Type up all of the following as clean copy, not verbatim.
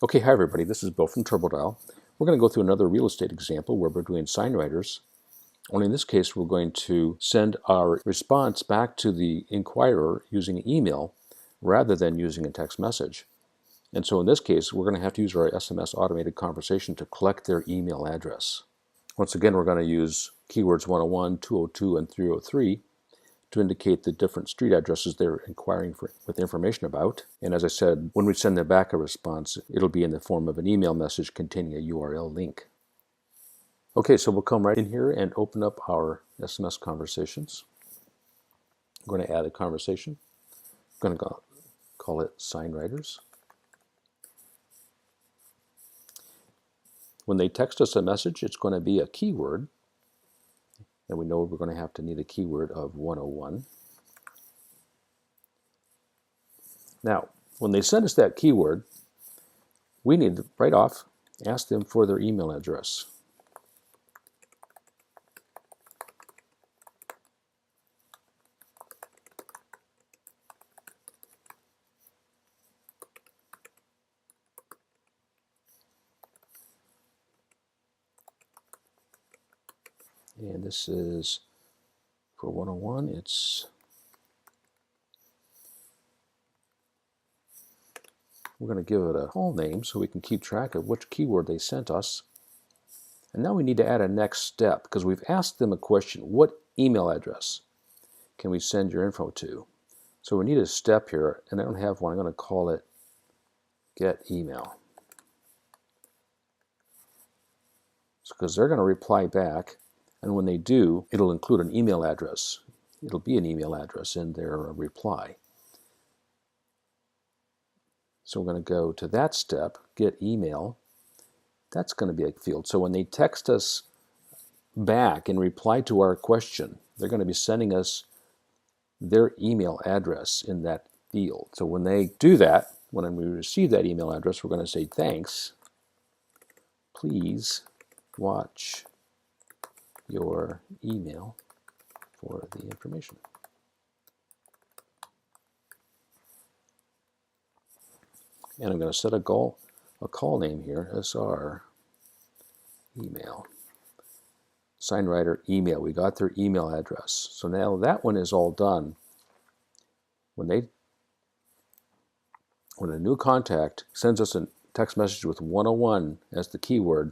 Okay, hi everybody, this is Bill from TurboDial. We're going to go through another real estate example where we're doing sign writers. Only in this case, we're going to send our response back to the inquirer using an email rather than using a text message. And so in this case, we're going to have to use our SMS automated conversation to collect their email address. Once again, we're going to use keywords 101, 202, and 303 to indicate the different street addresses they're inquiring with information about. And as I said, when we send them back a response, it'll be in the form of an email message containing a URL link. Okay, so we'll come right in here and open up our SMS conversations. I'm going to add a conversation. I'm going to call it sign writers. When they text us a message, it's going to be a keyword. And we know we're going to have to need a keyword of 101. Now, when they send us that keyword, we need to, right off, ask them for their email address. And this is for 101, we're going to give it a call name so we can keep track of which keyword they sent us. And now we need to add a next step because we've asked them a question. What email address can we send your info to? So we need a step here, and I don't have one. I'm going to call it get email. Because they're going to reply back, and when they do, it'll include an email address. It'll be an email address in their reply. So we're going to go to that step, get email. That's going to be a field. So when they text us back in reply to our question, they're going to be sending us their email address in that field. So when they do that, when we receive that email address, we're going to say, thanks, please watch your email for the information. And I'm going to set a call name here, SR email. Sign writer email. We got their email address. So now that one is all done. When a new contact sends us a text message with 101 as the keyword,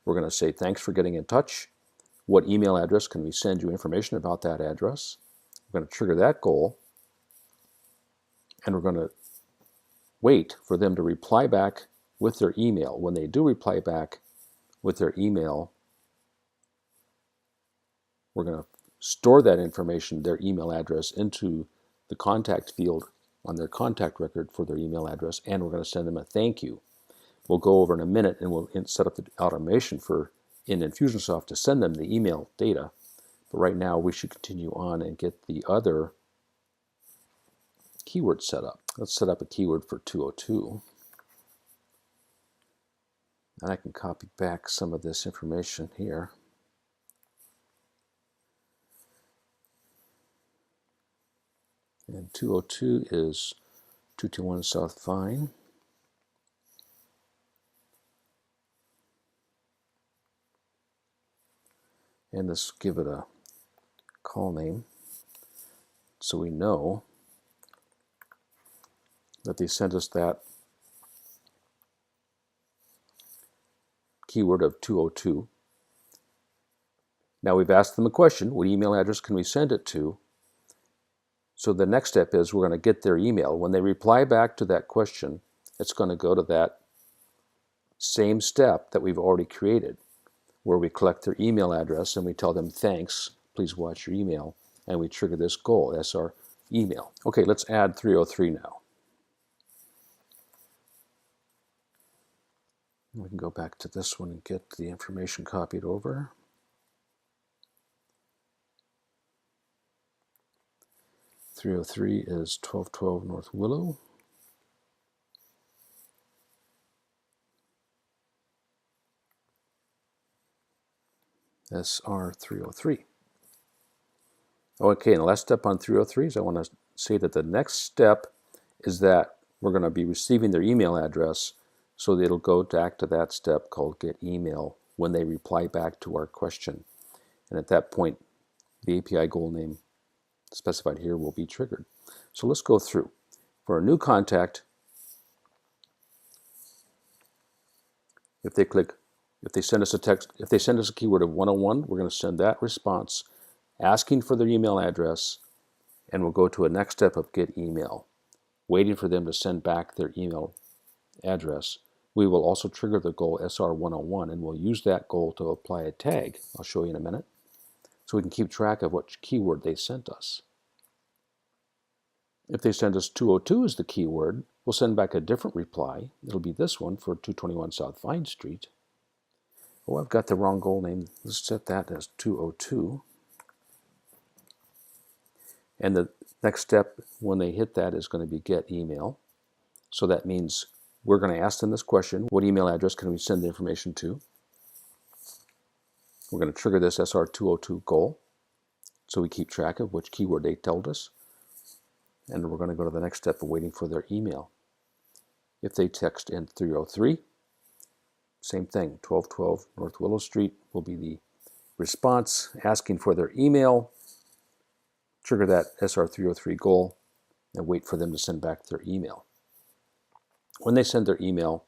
we're going to say, thanks for getting in touch. What email address can we send you information about that address? We're going to trigger that goal. And we're going to wait for them to reply back with their email. When they do reply back with their email, we're going to store that information, their email address, into the contact field on their contact record for their email address, and we're going to send them a thank you. We'll go over in a minute and we'll set up the automation in Infusionsoft to send them the email data. But right now we should continue on and get the other keyword set up. Let's set up a keyword for 202. And I can copy back some of this information here. And 202 is 221 South Vine. And let's give it a call name so we know that they sent us that keyword of 202. Now we've asked them a question, what email address can we send it to? So the next step is we're going to get their email. When they reply back to that question, it's going to go to that same step that we've already created, where we collect their email address and we tell them, thanks, please watch your email, and we trigger this goal. That's our email. Okay, let's add 303 now. We can go back to this one and get the information copied over. .303 is 1212 North Willow. SR 303. Okay, and the last step on 303 is I want to say that the next step is that we're going to be receiving their email address So that it'll go back to that step called get email when they reply back to our question. And at that point, the API goal name specified here will be triggered. So let's go through. For a new contact, if they send us a text, if they send us a keyword of 101, we're going to send that response asking for their email address, and we'll go to a next step of get email, waiting for them to send back their email address. We will also trigger the goal SR101, and we'll use that goal to apply a tag. I'll show you in a minute, so we can keep track of what keyword they sent us. If they send us 202 as the keyword, we'll send back a different reply. It'll be this one for 221 South Vine Street. Oh, I've got the wrong goal name. Let's set that as 202. And the next step when they hit that is going to be get email. So that means we're going to ask them this question: what email address can we send the information to? We're going to trigger this SR202 goal, so we keep track of which keyword they told us. And we're going to go to the next step of waiting for their email. If they text in 303, same thing, 1212 North Willow Street will be the response asking for their email. Trigger that SR303 goal and wait for them to send back their email. When they send their email,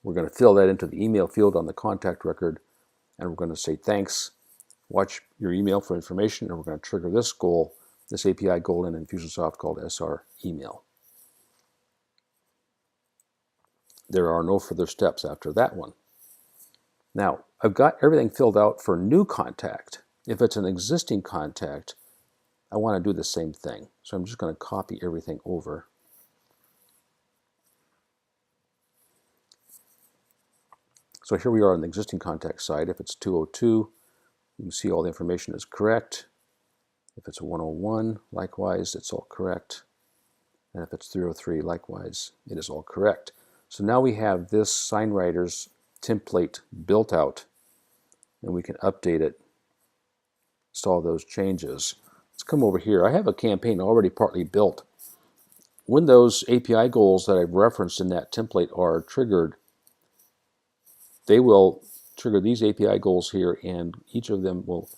we're going to fill that into the email field on the contact record, and we're going to say thanks, watch your email for information, and we're going to trigger this goal, this API goal in Infusionsoft called SR email. There are no further steps after that one. Now, I've got everything filled out for new contact. If it's an existing contact, I want to do the same thing. So I'm just going to copy everything over. So here we are on the existing contact side. If it's 202, you can see all the information is correct. If it's 101, likewise, it's all correct. And if it's 303, likewise, it is all correct. So now we have this SignWriters template built out, and we can update it, install those changes. Let's come over here. I have a campaign already partly built. When those API goals that I've referenced in that template are triggered, they will trigger these API goals here, and each of them will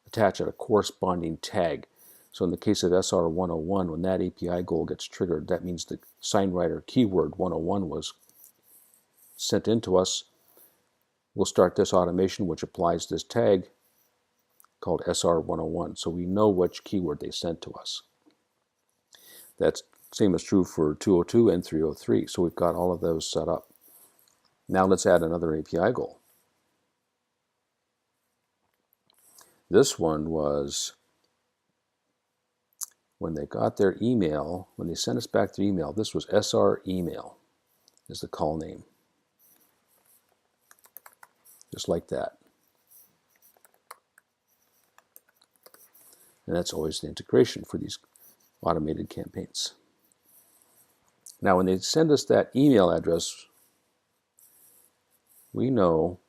attach a corresponding tag. So in the case of SR101, when that API goal gets triggered, that means the SignWriter keyword 101 was sent into us. We'll start this automation which applies this tag called SR101, so we know which keyword they sent to us. That's same is true for 202 and 303, so we've got all of those set up. Now let's add another API goal. This one was when they got their email, when they sent us back their email, this was SR email is the call name. Just like that. And that's always the integration for these automated campaigns. Now when they send us that email address, we know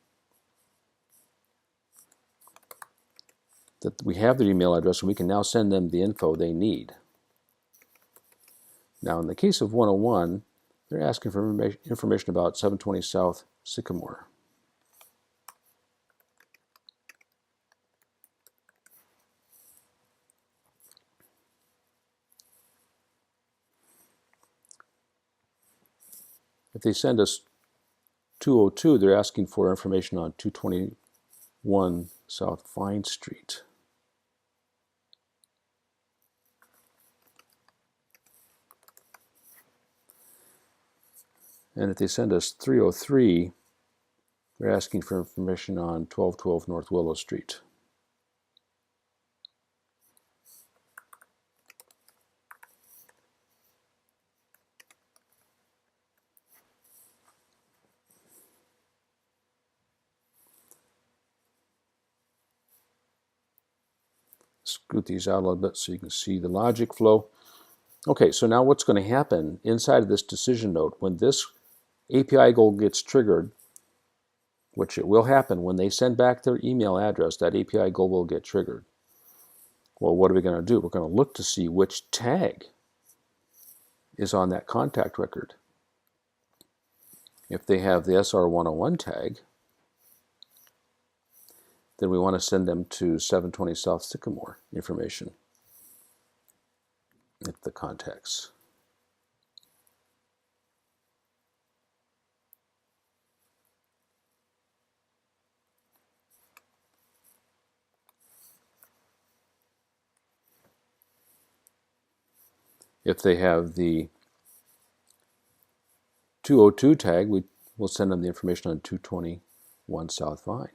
that we have their email address, and we can now send them the info they need. Now in the case of 101, they're asking for information about 720 South Sycamore. If they send us 202, they're asking for information on 221 South Vine Street. And if they send us 303, they're asking for information on 1212 North Willow Street. Scoot these out a little bit so you can see the logic flow. Okay, so now what's going to happen inside of this decision node when this API goal gets triggered, which it will happen when they send back their email address, that API goal will get triggered. Well, what are we going to do? We're going to look to see which tag is on that contact record. If they have the SR101 tag, then we want to send them to 720 South Sycamore information at the contacts. If they have the 202 tag, we will send them the information on 221 South Vine.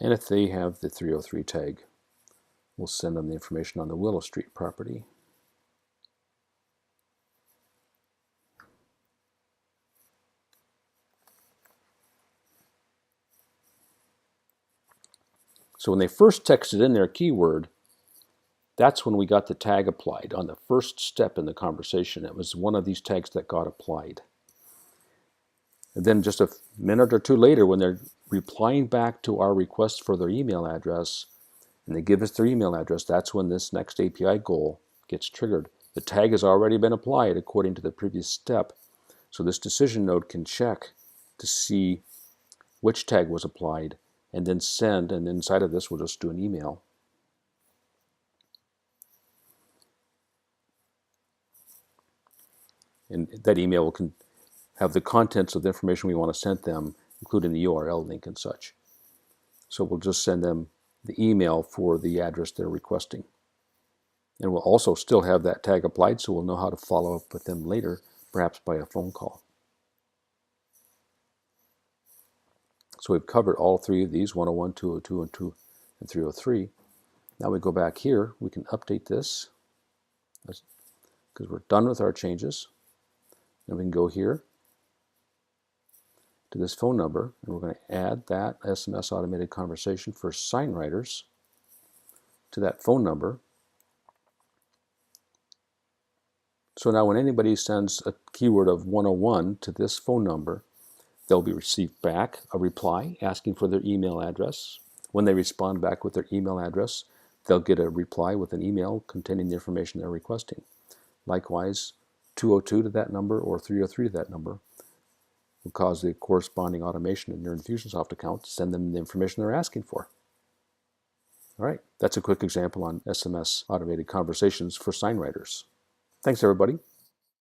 And if they have the 303 tag, we'll send them the information on the Willow Street property. So when they first texted in their keyword, that's when we got the tag applied on the first step in the conversation. It was one of these tags that got applied. And then just a minute or two later, when they're replying back to our request for their email address, and they give us their email address, that's when this next API goal gets triggered. The tag has already been applied according to the previous step. So this decision node can check to see which tag was applied and then send, and inside of this we'll just do an email. And that email can have the contents of the information we want to send them, including the URL link and such. So we'll just send them the email for the address they're requesting. And we'll also still have that tag applied, so we'll know how to follow up with them later, perhaps by a phone call. So we've covered all three of these, 101, 202, and 303. Now we go back here, we can update this because we're done with our changes. Then we can go here to this phone number, and we're going to add that SMS automated conversation for sign writers to that phone number. So now when anybody sends a keyword of 101 to this phone number, they'll be received back a reply asking for their email address. When they respond back with their email address, they'll get a reply with an email containing the information they're requesting. Likewise, 202 to that number or 303 to that number will cause the corresponding automation in your Infusionsoft account to send them the information they're asking for. All right, that's a quick example on SMS automated conversations for sign writers. Thanks, everybody.